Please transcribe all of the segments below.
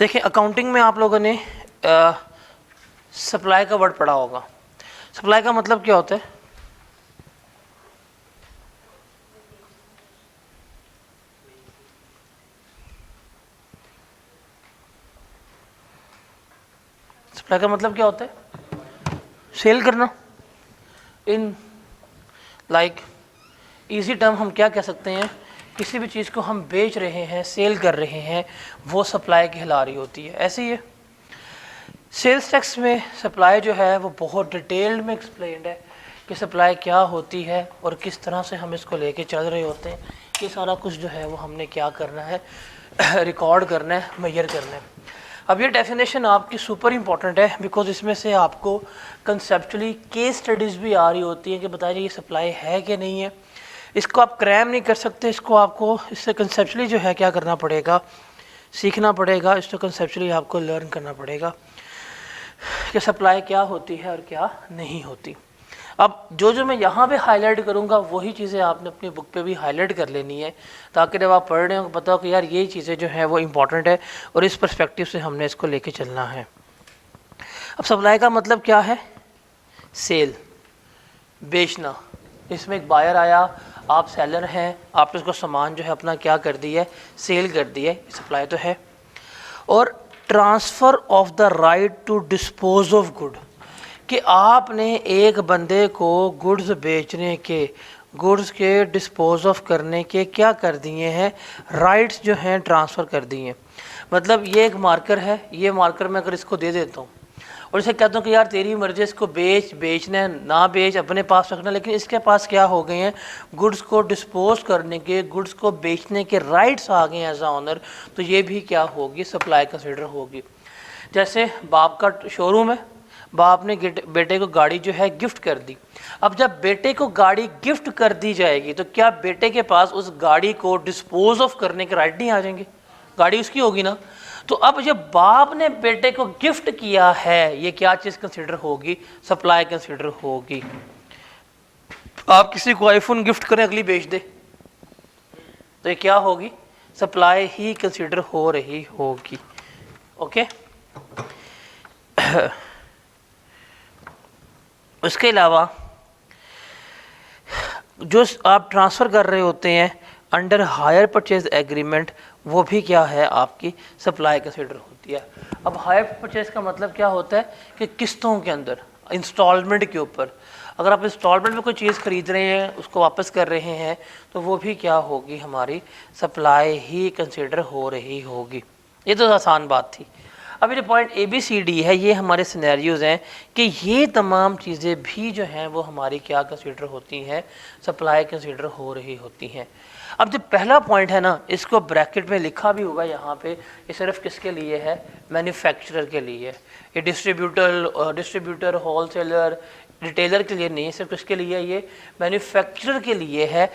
देखिए अकाउंटिंग में आप लोगों ने सप्लाई का वर्ड पढ़ा होगा। सप्लाई का मतलब क्या होता है? सप्लाई का मतलब क्या होता है? सेल करना। इन लाइक इजी टर्म हम क्या कह सकते हैं, किसी भी चीज़ को हम बेच रहे हैं, सेल कर रहे हैं, वो सप्लाई कहला रही होती है। ऐसे ही है सेल्स टैक्स में सप्लाई जो है वो बहुत डिटेल्ड में एक्सप्लेन्ड है कि सप्लाई क्या होती है और किस तरह से हम इसको लेके चल रहे होते हैं। ये सारा कुछ जो है वो हमने क्या करना है, रिकॉर्ड करना है, मेजर करना है। अब ये डेफिनेशन आपकी सुपर इंपॉर्टेंट है बिकॉज इसमें से आपको कंसेप्चुअली केस स्टडीज़ भी आ रही होती हैं कि बताइए ये सप्लाई है कि नहीं है। इसको आप क्रैम नहीं कर सकते, इसको आपको इससे कंसेप्चुअली जो है क्या करना पड़ेगा, सीखना पड़ेगा। इसको कंसेप्चुअली आपको लर्न करना पड़ेगा कि सप्लाई क्या होती है और क्या नहीं होती। अब जो मैं यहाँ पे हाईलाइट करूँगा वही चीज़ें आपने अपनी बुक पे भी हाईलाइट कर लेनी है ताकि जब आप पढ़ रहे हो पता हो कि यार ये चीज़ें जो हैं वो इम्पॉर्टेंट है और इस पर्सपेक्टिव से हमने इसको लेके चलना है। अब सप्लाई का मतलब क्या है? सेल, बेचना। इसमें एक बायर आया, आप सेलर हैं, आपने उसको सामान जो है अपना क्या कर दिया है, सेल कर दिया है, सप्लाई तो है। और transfer of the right to dispose of good, कि आपने एक बंदे को गुड्स बेचने के, गुड्स के डिस्पोज ऑफ करने के क्या कर दिए हैं, राइट्स जो हैं ट्रांसफ़र कर दिए हैं। मतलब ये एक मार्कर है, ये मार्कर मैं अगर इसको दे देता हूँ और इसे कहता हूँ कि यार तेरी मर्जी, इसको बेचना है ना बेच, अपने पास रखना, लेकिन इसके पास क्या हो गए हैं, गुड्स को डिस्पोज करने के, गुड्स को बेचने के राइट्स आ गए हैं एज अ ऑनर, तो ये भी क्या होगी, सप्लाई कंसिडर होगी। जैसे बाप का शोरूम है, बाप ने बेटे को गाड़ी जो है गिफ्ट कर दी। अब जब बेटे को गाड़ी गिफ्ट कर दी जाएगी तो क्या बेटे के पास उस गाड़ी को डिस्पोज ऑफ करने के राइट नहीं आ जाएंगे? गाड़ी उसकी होगी ना। तो अब जब बाप ने बेटे को गिफ्ट किया है, ये क्या चीज़ कंसिडर होगी, सप्लाई कंसिडर होगी। आप किसी को आईफोन गिफ्ट करें, अगली बेच दे, तो ये क्या होगी, सप्लाई ही कंसिडर हो रही होगी। ओके। उसके अलावा जो आप ट्रांसफ़र कर रहे होते हैं अंडर हायर परचेज एग्रीमेंट, वो भी क्या है, आपकी सप्लाई कंसिडर होती है। अब हायर परचेज का मतलब क्या होता है कि किस्तों के अंदर, इंस्टॉलमेंट के ऊपर, अगर आप इंस्टॉलमेंट में कोई चीज़ खरीद रहे हैं, उसको वापस कर रहे हैं, तो वो भी क्या होगी, हमारी सप्लाई ही कंसिडर हो रही होगी। ये तो आसान बात थी। अब ये पॉइंट ABCD है, ये हमारे सिनेरियोज़ हैं कि ये तमाम चीज़ें भी जो हैं वो हमारी क्या कंसिडर होती हैं, सप्लाई कंसिडर हो रही होती हैं। अब जो पहला पॉइंट है ना, इसको ब्रैकेट में लिखा भी होगा यहाँ पे, ये सिर्फ किसके लिए है, मैन्युफैक्चरर के लिए। ये डिस्ट्रीब्यूटर होलसेलर रिटेलर के लिए नहीं, सिर्फ किसके लिए, ये मैन्युफैक्चरर के लिए है।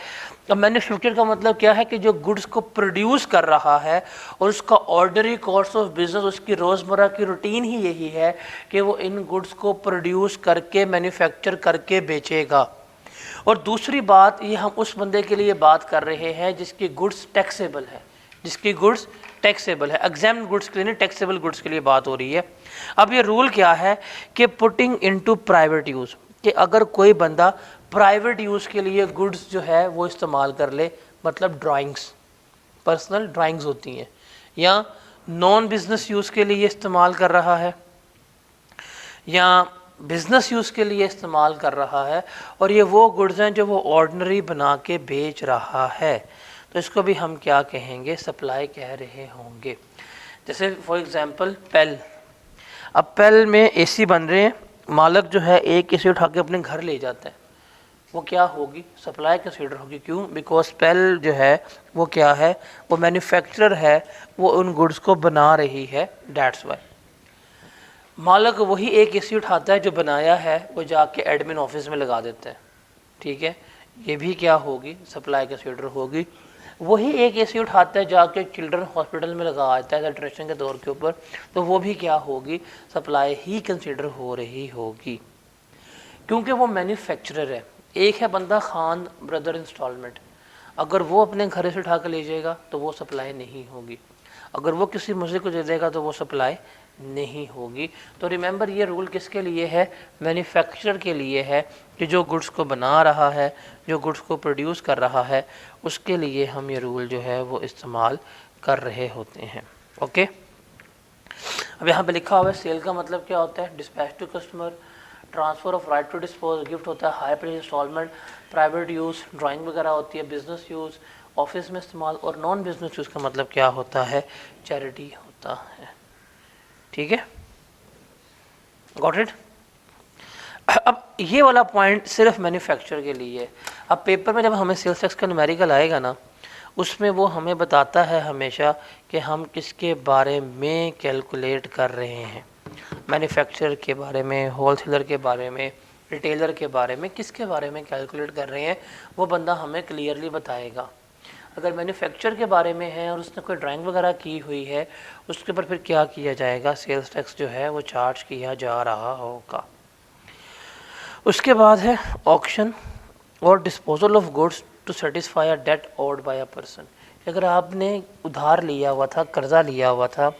अब मैन्युफैक्चर का मतलब क्या है कि जो गुड्स को प्रोड्यूस कर रहा है और उसका ऑर्डनरी कोर्स ऑफ बिजनेस, उसकी रोज़मर्रा की रूटीन ही यही है कि वो इन गुड्स को प्रोड्यूस करके, मैन्युफैक्चर करके बेचेगा। और दूसरी बात, ये हम उस बंदे के लिए बात कर रहे हैं जिसकी गुड्स टैक्सेबल है, जिसकी गुड्स टैक्सेबल है। एग्जाम्ड गुड्स के लिए नहीं, टैक्सेबल गुड्स के लिए बात हो रही है। अब ये रूल क्या है कि पुटिंग इनटू प्राइवेट यूज़, कि अगर कोई बंदा प्राइवेट यूज़ के लिए गुड्स जो है वो इस्तेमाल कर ले, मतलब ड्राइंग्स, पर्सनल ड्राइंग्स होती हैं, या नॉन बिजनेस यूज़ के लिए इस्तेमाल कर रहा है, या बिज़नेस यूज़ के लिए इस्तेमाल कर रहा है, और ये वो गुड्स हैं जो वो ऑर्डिनरी बना के बेच रहा है, तो इसको भी हम क्या कहेंगे, सप्लाई कह रहे होंगे। जैसे फॉर एग्जांपल पेल, अब पेल में AC बन रहे हैं, मालिक जो है एक AC उठा के अपने घर ले जाता है, वो क्या होगी, सप्लाई कंसिडर होगी। क्यों? बिकॉज पेल जो है वो क्या है, वो मैन्युफैक्चरर है, वो उन गुड्स को बना रही है, दैट्स वाई। मालिक वही एक AC उठाता है जो बनाया है, वो जाके एडमिन ऑफिस में लगा देता है, ठीक है, ये भी क्या होगी, सप्लाई कंसिडर होगी। वही एक AC उठाता है जाके चिल्ड्रन हॉस्पिटल में लगा आता है एडमिशन के दौर के ऊपर, तो वो भी क्या होगी, सप्लाई ही कंसिडर हो रही होगी, क्योंकि वो मैन्युफैक्चरर है। एक है बंदा खान ब्रदर इंस्टॉलमेंट, अगर वो अपने घर से उठा कर ले जाएगा तो वो सप्लाई नहीं होगी, अगर वो किसी मुझे को दे देगा तो वो सप्लाई नहीं होगी। तो रिमेंबर ये रूल किसके लिए है, मैन्युफैक्चरर के लिए है, कि जो गुड्स को बना रहा है, जो गुड्स को प्रोड्यूस कर रहा है, उसके लिए हम ये रूल जो है वो इस्तेमाल कर रहे होते हैं। ओके, अब यहाँ पे लिखा हुआ है सेल का मतलब क्या होता है, dispatch to customer, transfer of right to dispose, gift होता है, high price instalment, private use, drawing वगैरह होती है, बिजनेस यूज़, ऑफिस में इस्तेमाल, और नॉन बिजनेस यूज़ का मतलब क्या होता है, चैरिटी होता है। ठीक है, गॉट इट। अब ये वाला पॉइंट सिर्फ मैन्युफैक्चर के लिए है। अब पेपर में जब हमें सेल्स टैक्स का न्यूमेरिकल आएगा ना, उसमें वो हमें बताता है हमेशा कि हम किसके बारे में कैलकुलेट कर रहे हैं, मैन्युफैक्चरर के बारे में, होलसेलर के बारे में, रिटेलर के बारे में, किसके बारे में कैलकुलेट कर रहे हैं, वो बंदा हमें क्लियरली बताएगा। अगर मैन्युफैक्चर के बारे में है और उसने कोई ड्राइंग वगैरह की हुई है, उसके ऊपर फिर क्या किया जाएगा, सेल्स टैक्स जो है वो चार्ज किया जा रहा होगा। उसके बाद है ऑक्शन और disposal of goods to satisfy a debt owed by a person. अगर आपने उधार लिया हुआ था, कर्जा लिया हुआ था,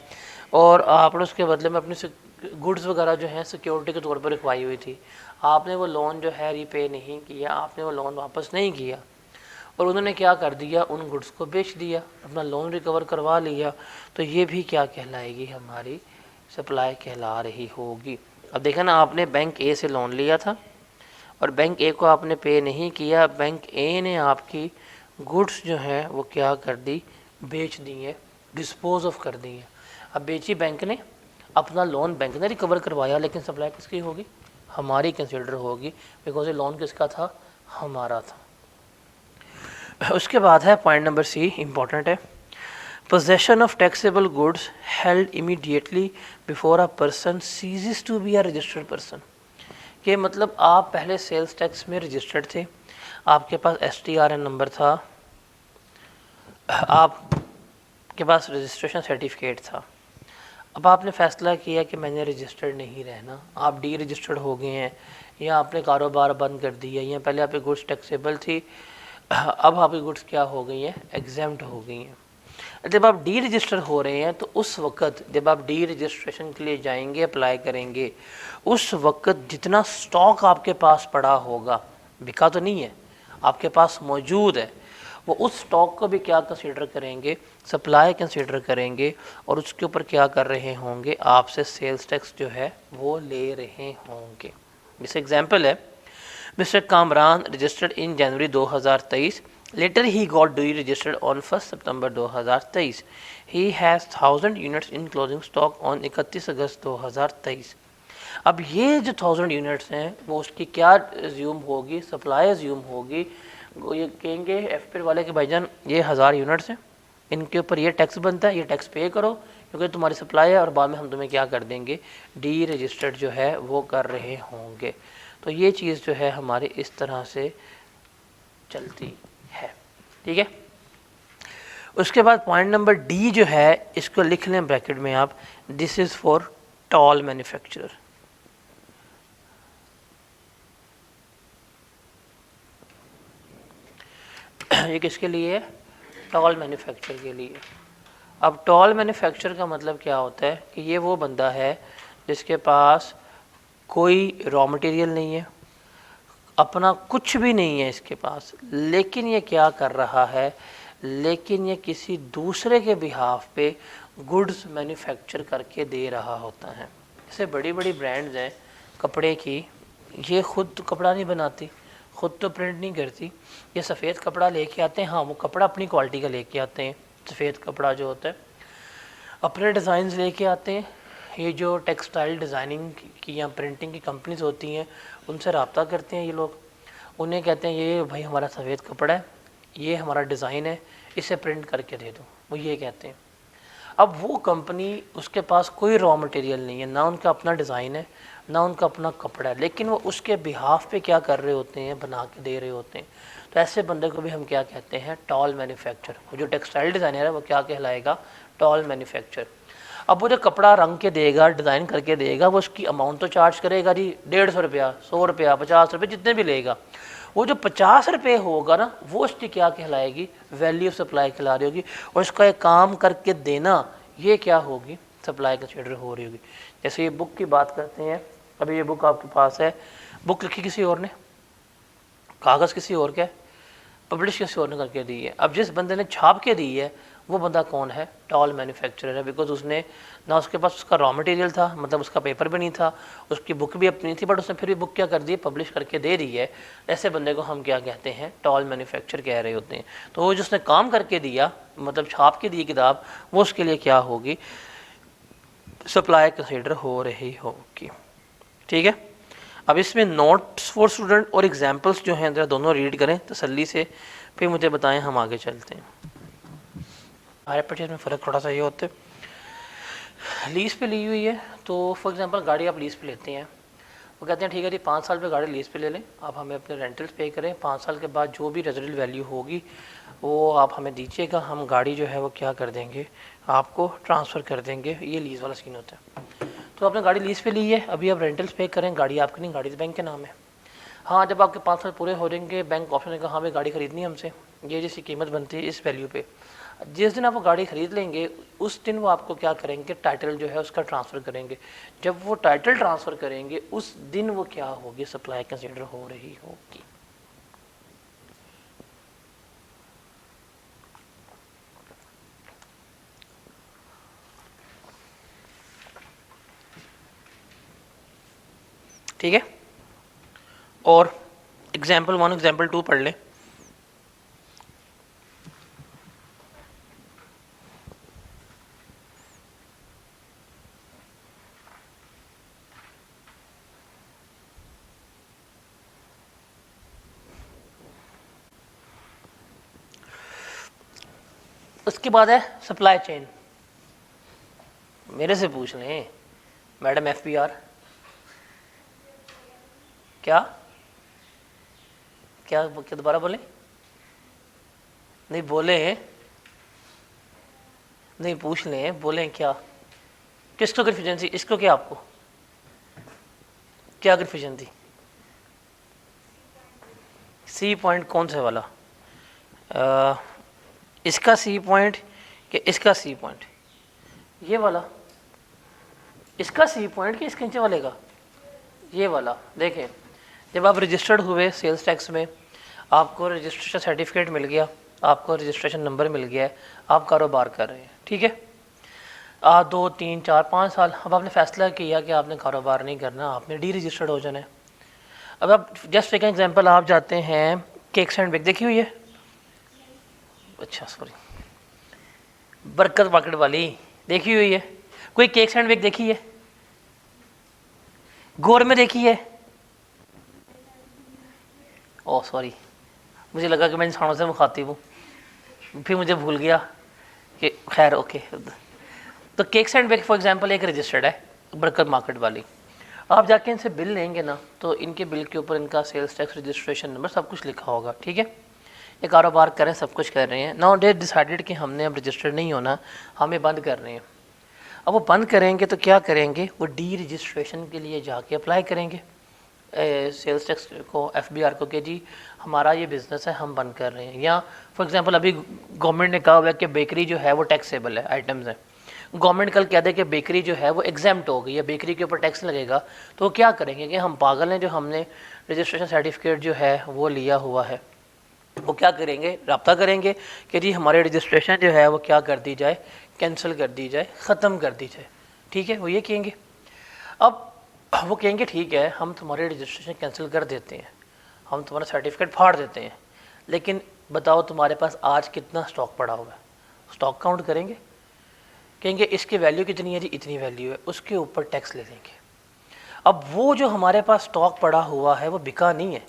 और आपने उसके बदले में अपनी गुड्स वगैरह जो है सिक्योरिटी के तौर पर रखवाई हुई थी, आपने वो लोन जो है रीपे नहीं किया, आपने वो लोन वापस नहीं किया, और उन्होंने क्या कर दिया, उन गुड्स को बेच दिया, अपना लोन रिकवर करवा लिया, तो ये भी क्या कहलाएगी, हमारी सप्लाई कहला रही होगी। अब देखा ना, आपने बैंक ए से लोन लिया था और बैंक ए को आपने पे नहीं किया, बैंक ए ने आपकी गुड्स जो है वो क्या कर दी, बेच दी है, डिस्पोज ऑफ कर दी है। अब बेची बैंक ने, अपना लोन बैंक ने रिकवर करवाया, लेकिन सप्लाई किसकी होगी, हमारी कंसिडर होगी, बिकॉज ये लोन किसका था, हमारा था। उसके बाद है पॉइंट नंबर सी, इम्पॉर्टेंट है, possession of taxable goods held immediately before a person ceases to be a registered person. कि मतलब आप पहले सेल्स टैक्स में रजिस्टर्ड थे, आपके पास STRN नंबर था, आपके पास रजिस्ट्रेशन सर्टिफिकेट था, अब आपने फ़ैसला किया कि मैंने रजिस्टर्ड नहीं रहना, आप डी रजिस्टर्ड हो गए हैं, या आपने कारोबार बंद कर दिया, या पहले आपकी गुड्स टैक्सेबल थी, अब आपकी गुड्स क्या हो गई हैं, एग्जेम्प्ट हो गई हैं। जब आप डी रजिस्टर हो रहे हैं तो उस वक़्त जब आप डी रजिस्ट्रेशन के लिए जाएंगे, अप्लाई करेंगे, उस वक़्त जितना स्टॉक आपके पास पड़ा होगा, बिका तो नहीं है, आपके पास मौजूद है, वो उस स्टॉक को भी क्या कंसीडर करेंगे, सप्लाई कंसीडर करेंगे, और उसके ऊपर क्या कर रहे होंगे, आपसे सेल्स टैक्स जो है वो ले रहे होंगे। जैसे एग्जांपल है, mister Kamran registered in January 2023, later he got duly registered on 1st September 2023, he has 1000 units in closing stock on 31 अगस्त 2023। अब ये जो 1000 यूनिट्स हैं वो उसकी क्या एज्यूम होगी, सप्लाई एज्यूम होगी, ये कहेंगे एफपीआर वाले के भाईजान ये 1000 यूनिट्स हैं, इनके ऊपर ये टैक्स बनता है, ये टैक्स पे करो क्योंकि तुम्हारी सप्लाई है, और बाद में हम तुम्हें क्या कर देंगे, डी रजिस्टर्ड जो है वो कर रहे होंगे। तो ये चीज़ जो है हमारी इस तरह से चलती है। ठीक है, उसके बाद पॉइंट नंबर डी जो है, इसको लिख लें ब्रैकेट में आप, this is for toll manufacturer. ये किसके लिए है, टॉल मैन्युफैक्चरर के लिए। अब टॉल मैन्युफैक्चरर का मतलब क्या होता है कि ये वो बंदा है जिसके पास कोई रॉ मटेरियल नहीं है, अपना कुछ भी नहीं है इसके पास, लेकिन ये क्या कर रहा है, लेकिन ये किसी दूसरे के बिहाफ पे गुड्स मैन्युफैक्चर करके दे रहा होता है। जैसे बड़ी बड़ी ब्रांड्स हैं कपड़े की, ये खुद तो कपड़ा नहीं बनाती, खुद तो प्रिंट नहीं करती, ये सफ़ेद कपड़ा लेके आते हैं, हाँ वो कपड़ा अपनी क्वालिटी का लेके आते हैं, सफ़ेद कपड़ा जो होता है अपने डिज़ाइंस लेके आते हैं। ये जो टेक्सटाइल डिज़ाइनिंग की या प्रिंटिंग की कंपनीज होती हैं उनसे रब्ता करते हैं ये लोग, उन्हें कहते हैं ये भाई हमारा सफ़ेद कपड़ा है, ये हमारा डिज़ाइन है, इसे प्रिंट करके दे दो, वो ये कहते हैं। अब वो कंपनी, उसके पास कोई रॉ मटेरियल नहीं है, ना उनका अपना डिज़ाइन है, ना उनका अपना कपड़ा है, लेकिन वो उसके बिहाफ पे क्या कर रहे होते हैं, बना के दे रहे होते हैं। तो ऐसे बंदे को भी हम क्या कहते हैं, टॉल मैन्युफैक्चर। वो जो टेक्सटाइल डिज़ाइनर है वो क्या कहलाएगा, टॉल मैन्युफैक्चर। अब वो जो कपड़ा रंग के देगा, डिज़ाइन करके देगा, वो उसकी अमाउंट तो चार्ज करेगा जी 150 रुपया, 100 रुपया, 50 रुपये, जितने भी लेगा। वो जो 50 रुपये होगा ना, वो उसकी क्या कहलाएगी, वैल्यू ऑफ सप्लाई कहला रही होगी। और इसका एक काम करके देना, ये क्या होगी, सप्लाई कंसीडर हो रही होगी। जैसे ये बुक की बात करते हैं, अभी ये बुक आपके पास है, बुक लिखी किसी और ने, कागज़ किसी और का है, पब्लिश किसी और ने करके दी है। अब जिस बंदे ने छाप के दी है वो बंदा कौन है, टॉल मैन्युफैक्चरर है, बिकॉज उसने ना उसके पास उसका रॉ मटेरियल था, मतलब उसका पेपर भी नहीं था, उसकी बुक भी अपनी थी, बट उसने फिर भी बुक क्या कर दी, पब्लिश करके दे दी है। ऐसे बंदे को हम क्या कहते हैं, टॉल मैन्युफैक्चर कह रहे होते हैं। तो वो जिसने काम करके दिया, मतलब छाप के दी किताब, वो उसके लिए क्या होगी, सप्लाई कंसिडर हो रही होगी। ठीक है, अब इसमें नोट्स फॉर स्टूडेंट और एग्जाम्पल्स जो हैं ज़रा दोनों रीड करें तसल्ली से, फिर मुझे बताएं, हम आगे चलते हैं। हमारे परचेज में फ़र्क थोड़ा सा ये होता है, लीज़ पे ली हुई है, तो फॉर एग्जांपल गाड़ी आप लीज़ पे लेते हैं, वो कहते हैं ठीक है जी 5 साल पे गाड़ी लीज़ पे ले लें, आप हमें अपने रेंटल्स पे करें, 5 साल के बाद जो भी रेजिडुअल वैल्यू होगी वो आप हमें दीजिएगा, हम गाड़ी जो है वो क्या कर देंगे, आपको ट्रांसफ़र कर देंगे। ये लीज़ वाला सीन होता है। तो आपने गाड़ी लीज़ पे ली है, अभी आप रेंटल्स पे करें, गाड़ी आपकी नहीं, गाड़ी तो बैंक के नाम है। हाँ, जब आपके 5 साल पूरे हो जाएंगे, बैंक ऑप्शन ने कहा हाँ भाई गाड़ी खरीदनी है हमसे, ये जैसी कीमत बनती है इस वैल्यू पे, जिस दिन आप वो गाड़ी खरीद लेंगे उस दिन वो आपको क्या करेंगे, टाइटल जो है उसका ट्रांसफ़र करेंगे। जब वो टाइटल ट्रांसफ़र करेंगे उस दिन वो क्या होगी, सप्लाई कंसीडर हो रही होगी। ठीक है, और एग्जाम्पल 1 एग्जाम्पल 2 पढ़ लें। उसके बाद है सप्लाई चेन। मेरे से पूछ लें मैडम, FPR क्या क्या क्या, दोबारा बोलें, नहीं बोले, नहीं पूछ लें, बोलें क्या, किसको कन्फ्यूजन थी, इसको क्या, आपको क्या कन्फ्यूजन थी, सी पॉइंट कौन सा वाला, इसका सी पॉइंट कि इसका सी पॉइंट, ये वाला, इसका सी पॉइंट कि इसके नीचे वाले का, ये वाला। देखें, जब आप रजिस्टर्ड हुए सेल्स टैक्स में, आपको रजिस्ट्रेशन सर्टिफिकेट मिल गया, आपको रजिस्ट्रेशन नंबर मिल गया है, आप कारोबार कर रहे हैं, ठीक है, 2, 3, 4, 5 साल, अब आपने फैसला किया कि आपने कारोबार नहीं करना, आपने डी रजिस्टर्ड हो जाना है। अब आप जस्ट एक एग्जांपल, आप जाते हैं केक्स एंड बेक, देखी हुई है, अच्छा सॉरी, बरकत मार्केट वाली देखी हुई है, कोई केक्स एंड बेक देखी है, गोर में देखी है, ओह सॉरी, मुझे लगा कि मैं इंसानों से मुखातिब हूँ, फिर मुझे भूल गया कि खैर ओके। तो cakes and bake for example एक रजिस्टर्ड है, बरकत मार्केट वाली, आप जाके इनसे बिल लेंगे ना, तो इनके बिल के ऊपर इनका सेल्स टैक्स रजिस्ट्रेशन नंबर सब कुछ लिखा होगा, ठीक है, ये कारोबार करें, सब कुछ कर रहे हैं। नाउ दे डिसाइडेड कि हमने अब रजिस्टर्ड नहीं होना, हमें बंद कर रहे हैं। अब वो बंद करेंगे तो क्या करेंगे, वो डी रजिस्ट्रेशन के लिए जाके अप्लाई करेंगे सेल्स टैक्स को, FBR को, कि जी हमारा ये बिज़नेस है, हम बंद कर रहे हैं। या फॉर एग्जांपल अभी गवर्नमेंट ने कहा हुआ है कि बेकरी जो है वो टैक्सेबल है, आइटम्स है, गवर्नमेंट कल कह दे कि बेकरी जो है वो एग्जाम्प्ट हो गई है, बेकरी के ऊपर टैक्स लगेगा, तो वो क्या करेंगे कि हम पागल हैं, जो हमने रजिस्ट्रेशन सर्टिफिकेट जो है वो लिया हुआ है, वो क्या करेंगे, रब्ता करेंगे कि जी हमारे रजिस्ट्रेशन जो है वो क्या कर दी जाए, कैंसिल कर दी जाए, ख़त्म कर दी जाए, ठीक है, वो ये कहेंगे। अब वो कहेंगे ठीक है, हम तुम्हारे रजिस्ट्रेशन कैंसिल कर देते हैं, हम तुम्हारा सर्टिफिकेट फाड़ देते हैं, लेकिन बताओ तुम्हारे पास आज कितना स्टॉक पड़ा हुआ है, स्टॉक काउंट करेंगे, कहेंगे इसकी वैल्यू कितनी है जी, इतनी वैल्यू है, उसके ऊपर टैक्स ले लेंगे। अब वो जो हमारे पास स्टॉक पड़ा हुआ है वो बिका नहीं है,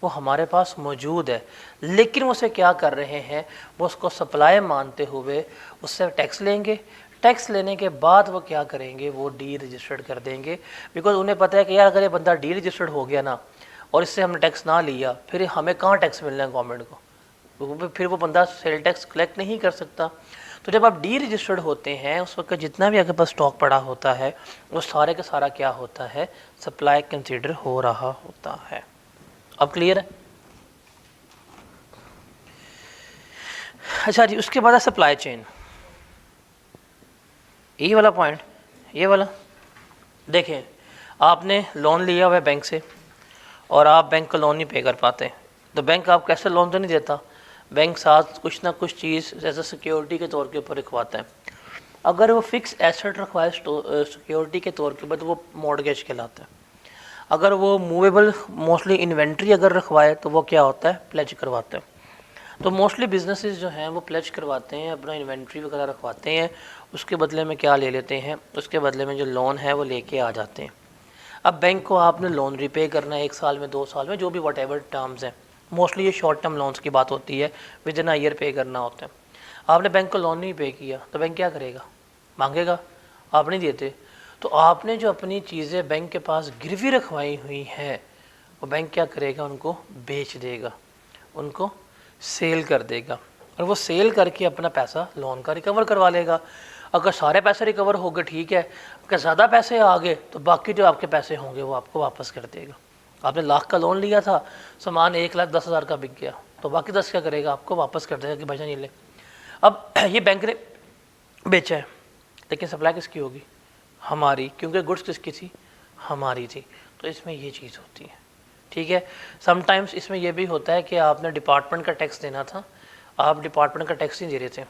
वो हमारे पास मौजूद है, लेकिन उसे क्या कर रहे हैं, वो उसको सप्लाई मानते हुए उससे टैक्स लेंगे। टैक्स लेने के बाद वो क्या करेंगे, वो डी रजिस्टर्ड कर देंगे, बिकॉज उन्हें पता है कि यार अगर ये बंदा डी रजिस्टर्ड हो गया ना और इससे हमने टैक्स ना लिया, फिर हमें कहाँ टैक्स मिलना है गवर्नमेंट को, फिर वो बंदा सेल टैक्स कलेक्ट नहीं कर सकता। तो जब आप डी रजिस्टर्ड होते हैं उस वक्त जितना भी आपके पास स्टॉक पड़ा होता है वो सारे का सारा क्या होता है, सप्लाई कंसीडर हो रहा होता है। अब क्लियर है? अच्छा जी, उसके बाद है सप्लाई चेन। ये वाला पॉइंट, ये वाला देखें, आपने लोन लिया हुआ है बैंक से और आप बैंक का लोन नहीं पे कर पाते, तो बैंक आप कैसे लोन तो नहीं देता, बैंक साथ कुछ ना कुछ चीज़ जैसे सिक्योरिटी के तौर के ऊपर रखवाता है। अगर वो फिक्स एसेट रखवाए सिक्योरिटी के तौर के ऊपर तो वो मॉर्गेज कहलाता है। अगर वो मूवेबल मोस्टली इन्वेंट्री अगर रखवाए तो वो क्या होता है, प्लेज करवाता है। तो मोस्टली बिजनेसेस जो हैं वो प्लेज करवाते हैं, अपना इन्वेंट्री वगैरह रखवाते हैं, उसके बदले में क्या ले लेते हैं, उसके बदले में जो लोन है वो लेके आ जाते हैं। अब बैंक को आपने लोन रिपे करना है 1 साल में, 2 साल में, जो भी वट एवर टर्म्स हैं, मोस्टली ये शॉर्ट टर्म लोन्स की बात होती है, विद इन अ ईयर पे करना होता है। आपने बैंक को लोन नहीं पे किया तो बैंक क्या करेगा, मांगेगा, आप नहीं देते, तो आपने जो अपनी चीज़ें बैंक के पास गिरवी रखवाई हुई हैं वो बैंक क्या करेगा, उनको बेच देगा, उनको सेल कर देगा, और वो सेल करके अपना पैसा लोन का रिकवर करवा लेगा। अगर सारे पैसे रिकवर हो गए ठीक है, अगर ज़्यादा पैसे आ गए तो बाकी जो आपके पैसे होंगे वो आपको वापस कर देगा। आपने 1 लाख का लोन लिया था, सामान 1,10,000 का बिक गया, तो बाकी 10 क्या करेगा, आपको वापस कर देगा कि भाईजान ये ले। अब ये बैंक ने बेचा है, लेकिन सप्लाई किसकी होगी, हमारी, क्योंकि गुड्स किसकी थी, हमारी थी। तो इसमें ये चीज़ होती है, ठीक है। समटाइम्स इसमें यह भी होता है कि आपने डिपार्टमेंट का टैक्स देना था, आप डिपार्टमेंट का टैक्स नहीं दे रहे थे,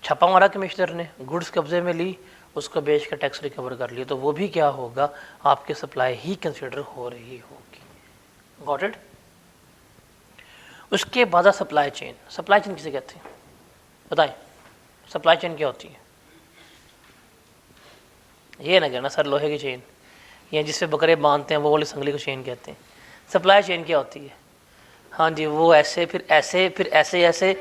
छापा मारा कमिश्नर ने, गुड्स कब्जे में ली, उसको बेच कर टैक्स रिकवर कर लिया, तो वो भी क्या होगा, आपकी सप्लाई ही कंसिडर हो रही होगी। Got it? उसके बाद सप्लाई चेन। सप्लाई चेन किसे कहते हैं बताएं, सप्लाई चेन क्या होती है? ये ना कहना सर लोहे की चेन, या जिससे बकरे बांधते हैं वो वाली संगली को चेन कहते हैं। सप्लाई चेन क्या होती है? हाँ जी, वो ऐसे फिर ऐसे फिर ऐसे ऐसे,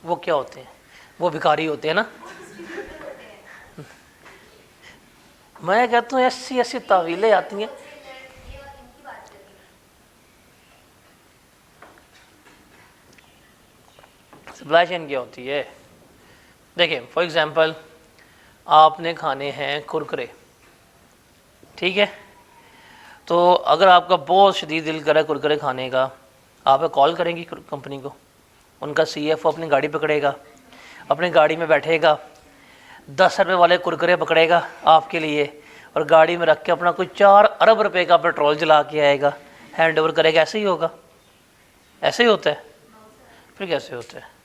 वो क्या होते हैं, वो भिखारी होते हैं ना। मैं कहता हूँ ऐसी ऐसी तावीलें आती हैं। सप्लाई चेन क्या होती है? देखिए फॉर एग्जांपल आपने खाने हैं कुरकुरे, ठीक है, तो अगर आपका बहुत शदीद दिल करे कुरकुरे खाने का, आप कॉल करेंगी कंपनी को, उनका CFO अपनी गाड़ी पकड़ेगा, अपनी गाड़ी में बैठेगा, 10 रुपये वाले कुरकुरे पकड़ेगा आपके लिए और गाड़ी में रख के अपना कोई 4 अरब रुपए का पेट्रोल जला के आएगा, हैंड ओवर करेगा। ऐसे ही होगा? ऐसे ही होता है? फिर कैसे होता है?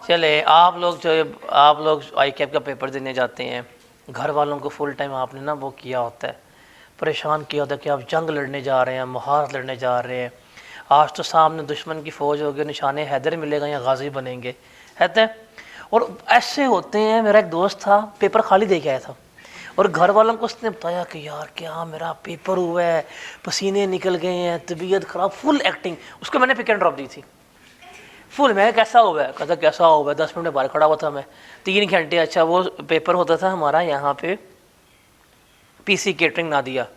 चले आप लोग ICAP का पेपर देने जाते हैं, घर वालों को फुल टाइम आपने ना वो किया होता है, परेशान किया होता है कि आप जंग लड़ने जा रहे हैं, महारत लड़ने जा रहे हैं, आज तो सामने दुश्मन की फ़ौज होगी, निशाने हैदर मिलेगा या गाजी बनेंगे, कहते हैं। और ऐसे होते हैं। मेरा एक दोस्त था, पेपर खाली दे के आया था और घर वालों को उसने बताया कि यार क्या मेरा पेपर हुआ है, पसीने निकल गए हैं, तबीयत ख़राब, फुल एक्टिंग। उसको मैंने पिक एंड ड्रॉप दी थी फुल। मैं कैसा हुआ है, कहता कैसा हुआ है, 10 मिनट बाहर खड़ा हुआ था मैं 3 घंटे। अच्छा वो पेपर होता था हमारा यहाँ पे PC केटरिंग ना दिया,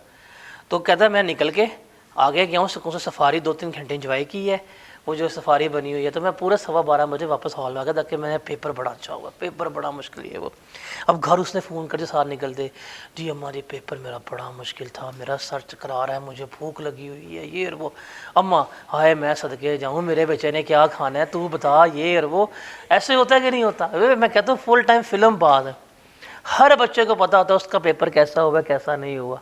तो कहता मैं निकल के आगे गया हूँ, सुकून से सफारी 2-3 घंटे इंजॉय की है, वो जो सफारी बनी हुई है। तो मैं पूरे 12:15 बजे वापस हॉल में आ गया ताकि मैंने पेपर बड़ा अच्छा हुआ, पेपर बड़ा मुश्किल है वो। अब घर उसने फ़ोन करके साथ निकलते, जी हमारे पेपर मेरा बड़ा मुश्किल था, मेरा सर चकरा रहा है, मुझे भूख लगी हुई है, ये और वो। अम्मा हाय मैं सदके जाऊँ, मेरे बच्चे ने क्या खाना है तू बता, ये और वो। ऐसे होता है कि नहीं होता? मैं कहता हूँ फुल टाइम फिल्म बाज है। हर बच्चे को पता होता है उसका पेपर कैसा हुआ कैसा नहीं हुआ,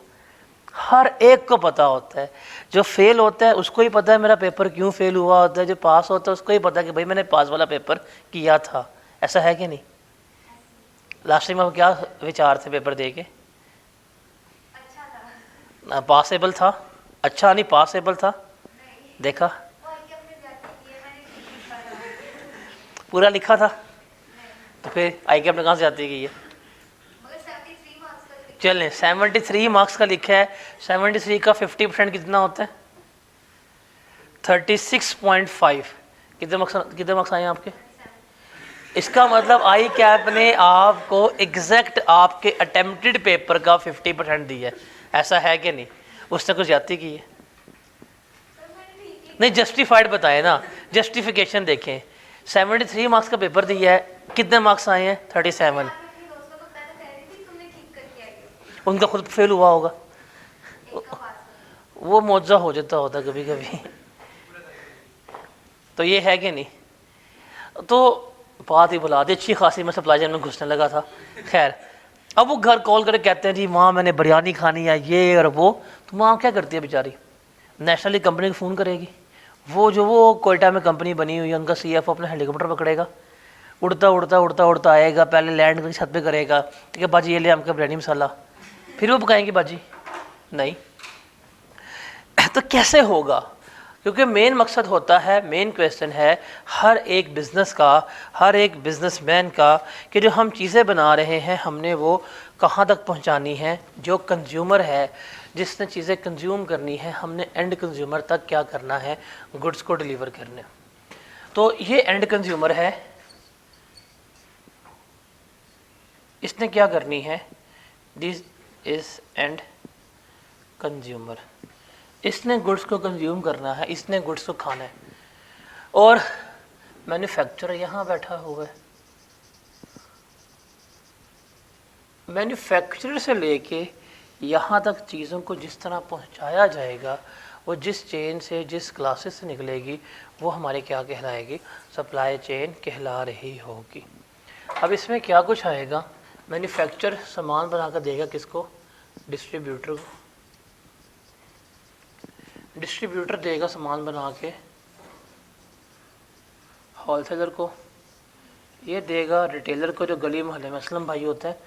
हर एक को पता होता है। जो फेल होता है उसको ही पता है मेरा पेपर क्यों फेल हुआ होता है, जो पास होता है उसको ही पता है कि भाई मैंने पास वाला पेपर किया था। ऐसा है कि नहीं? लास्ट टाइम आप क्या विचार थे पेपर दे के? अच्छा था, पासेबल था? अच्छा नहीं पासेबल था? नहीं। देखा पूरा लिखा था? तो फिर ICAP ने कहाँ से जाती की है? चलें 73 मार्क्स का लिखा है, 73 का 50% कितना होता है? 36.5। कितने मार्क्स आए आपके? इसका मतलब आई कैप ने आपको एग्जैक्ट आपके अटेम्प्टेड पेपर का 50% दिया है, ऐसा है कि नहीं? उसने कुछ ज्यादती की है? नहीं, जस्टिफाइड बताए ना, जस्टिफिकेशन देखें। 73 मार्क्स का पेपर दिया है, कितने मार्क्स आए हैं? 37। उनका खुद फेल हुआ होगा, वो मौजा हो जाता होता कभी कभी। तो ये है कि नहीं? तो बात ही बुला दी, अच्छी खासी मैं सप्लाई चेन में घुसने लगा था। खैर, अब वो घर कॉल करके कहते हैं जी माँ मैंने बिरयानी खानी है, ये और वो। तो माँ क्या करती है बेचारी? नेशनली कंपनी को फ़ोन करेगी। वो कोयटा में कंपनी बनी हुई है, उनका CFO अपना हेलीकॉप्टर पकड़ेगा, उड़ता उड़ता उड़ता उड़ता आएगा, पहले लैंड करके छत पे करेगा, ठीक है बाजी ये ले आपका बिरयानी मसाला, फिर वो पकाएंगे बाजी? नहीं। तो कैसे होगा? क्योंकि मेन मकसद होता है, मेन क्वेश्चन है हर एक बिज़नेस का, हर एक बिजनेसमैन का, कि जो हम चीज़ें बना रहे हैं हमने वो कहाँ तक पहुँचानी है। जो कंज्यूमर है, जिसने चीज़ें कंज्यूम करनी है, हमने एंड कंज्यूमर तक क्या करना है, गुड्स को डिलीवर करने। तो ये एंड कंज्यूमर है, इसने क्या करनी है, दिस इज एंड कंज्यूमर, इसने गुड्स को कंज्यूम करना है, इसने गुड्स को खाना है। और मैन्युफैक्चरर यहाँ बैठा हुआ है, मैन्युफैक्चरर से लेके यहाँ तक चीज़ों को जिस तरह पहुँचाया जाएगा, वो जिस चेन से, जिस क्लासेस से निकलेगी, वो हमारे क्या कहलाएगी, सप्लाई चेन कहला रही होगी। अब इसमें क्या कुछ आएगा, मैन्युफैक्चरर सामान बनाकर देगा किसको, डिस्ट्रीब्यूटर को, डिस्ट्रीब्यूटर देगा सामान बना के होलसेलर को, ये देगा रिटेलर को जो गली मोहल्ले में असलम भाई होता है,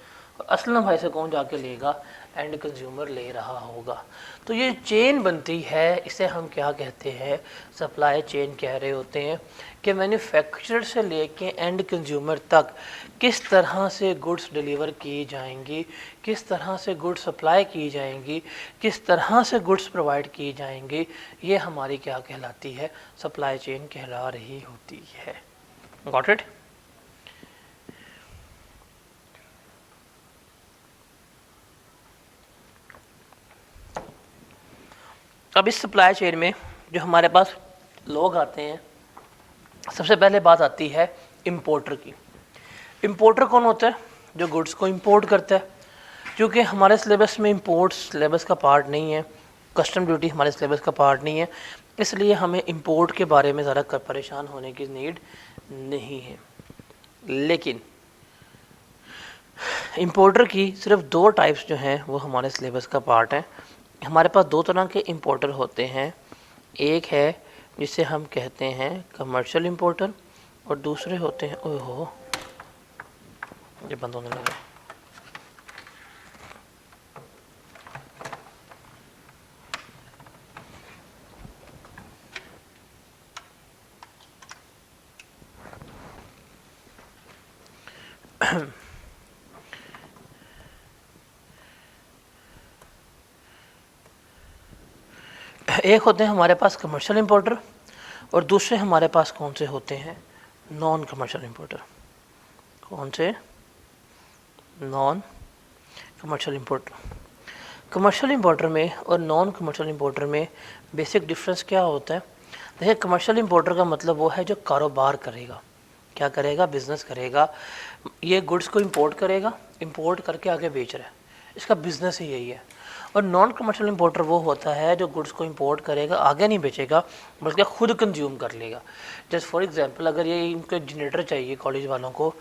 और असलम भाई से कौन जाके लेगा, एंड कंज्यूमर ले रहा होगा। तो ये चेन बनती है, इसे हम क्या कहते हैं, सप्लाई चेन कह रहे होते हैं, कि मैन्युफैक्चरर से लेके एंड कंज्यूमर तक किस तरह से गुड्स डिलीवर की जाएंगी, किस तरह से गुड्स सप्लाई की जाएंगी, किस तरह से गुड्स प्रोवाइड की जाएंगी, ये हमारी क्या कहलाती है, सप्लाई चेन कहला रही होती है। Got it? अब इस सप्लाई चेन में जो हमारे पास लोग आते हैं, सबसे पहले बात आती है इंपोर्टर की। इंपोर्टर कौन होता है? जो गुड्स को इंपोर्ट करता है। क्योंकि हमारे सिलेबस में इंपोर्ट सिलेबस का पार्ट नहीं है, कस्टम ड्यूटी हमारे सिलेबस का पार्ट नहीं है, इसलिए हमें इंपोर्ट के बारे में ज़्यादा परेशान होने की नीड नहीं है। लेकिन इंपोर्टर की सिर्फ 2 टाइप्स जो हैं वो हमारे सिलेबस का पार्ट हैं। हमारे पास 2 तरह के इंपोर्टर होते हैं, एक है जिसे हम कहते हैं कमर्शियल इंपोर्टर, और दूसरे होते हैं, ओहो ये बंद होने लगा, एक होते हैं हमारे पास कमर्शियल इंपोर्टर, और दूसरे हमारे पास कौन से होते हैं, नॉन कमर्शियल इंपोर्टर। कौन से? Non commercial importer. Commercial importer में और नॉन कमर्शियल इंपोर्टर में बेसिक डिफरेंस क्या होता है? देखिए, कमर्शियल इंपोर्टर का मतलब वो है जो कारोबार करेगा, क्या करेगा, बिज़नेस करेगा, ये गुड्स को इंपोर्ट करेगा, इंपोर्ट करके आगे बेच रहा है, इसका बिज़नेस ही यही है। और नॉन कमर्शियल इंपोर्टर वो होता है जो गुड्स को इंपोर्ट करेगा, आगे नहीं बेचेगा, बल्कि खुद कंज्यूम कर लेगा। जैसे फॉर एग्जांपल, अगर ये इनको जनरेटर चाहिए कॉलेज वालों को,